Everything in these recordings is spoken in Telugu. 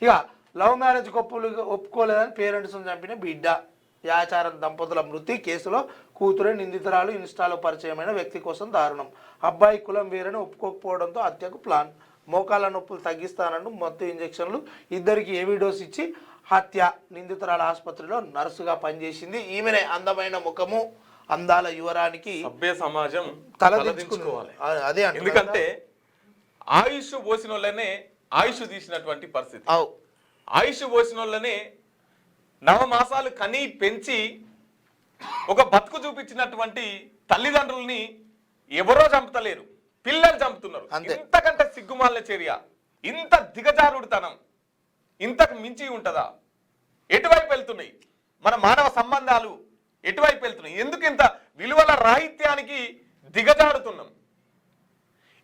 ఇక లవ్ మ్యారేజ్ ఒప్పుకోలేదని పేరెంట్స్ని చంపిన బిడ్డ. యాచారం దంపతుల మృతి కేసులో కూతురే నిందితురాలు. ఇన్స్టాలో పరిచయమైన వ్యక్తి కోసం దారుణం. అబ్బాయి కులం వేరని ఒప్పుకోకపోవడంతో హత్యకు ప్లాన్. మోకాళ్ళ నొప్పులు తగ్గిస్తానంటూ మత్తు ఇంజెక్షన్లు. ఇద్దరికి ఏవీ డోస్ ఇచ్చి హత్య. నిందితురాల ఆసుపత్రిలో నర్సుగా పనిచేసింది ఈమెనే. అందమైన ముఖము, అందాల యువరానికి సభ్య సమాజం తలదించుకోవాలి. అదే ఎందుకంటే ఆయుష్ పోసిన వాళ్ళనే ఆయుష్ తీసినటువంటి పరిస్థితి. ఆయుష్ పోసిన వాళ్ళనే నవమాసాలు కని పెంచి ఒక బతుకు చూపించినటువంటి తల్లిదండ్రుల్ని ఎవరో చంపుతలేరు, పిల్లలు చంపుతున్నారు. ఇంతకంటే సిగ్గుమాలిన చర్య, ఇంత దిగజారుడుతనం ఇంతకు మించి ఉంటుందా? ఎటువైపు వెళ్తున్నాయి మన మానవ సంబంధాలు? ఎటువైపు వెళ్తున్నాయి? ఎందుకు ఇంత విలువల రాహిత్యానికి దిగజారుతున్నాం?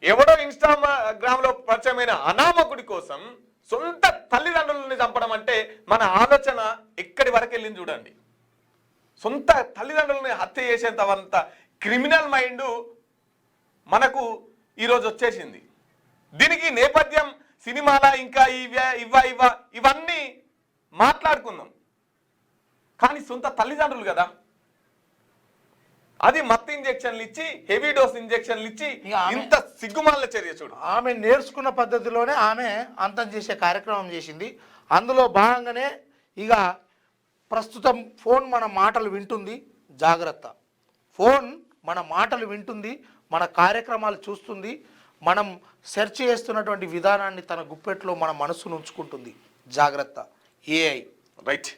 ఎవడో ఇన్స్టాగ్రామ్ లో పరిచయమైన అనామకుడి కోసం సొంత తల్లిదండ్రులని చంపడం అంటే మన ఆలోచన ఎక్కడి వరకు వెళ్ళింది చూడండి. సొంత తల్లిదండ్రులని హత్య చేసేంత క్రిమినల్ మైండ్ మనకు ఈరోజు వచ్చేసింది. దీనికి నేపథ్యం సినిమాల ఇంకా ఇవన్నీ మాట్లాడుకుందాం, కానీ సొంత తల్లిదండ్రులు కదా. అది మత్తు ఇంజెక్షన్లు ఇచ్చి, హెవీ డోస్ ఇంజెక్షన్లు ఇచ్చి ఇంత సిగ్గుమాల చర్య చూడు. ఆమె నేర్చుకున్న పద్ధతిలోనే ఆమె అంతం చేసే కార్యక్రమం చేసింది. అందులో భాగంగానే ఇక ప్రస్తుతం ఫోన్ మన మాటలు వింటుంది, జాగ్రత్త. ఫోన్ మన మాటలు వింటుంది, మన కార్యక్రమాలు చూస్తుంది, మనం సెర్చ్ చేస్తున్నటువంటి విధానాన్ని తన గుప్పెట్లో మన మనసును ఉంచుకుంటుంది. జాగ్రత్త. AI right.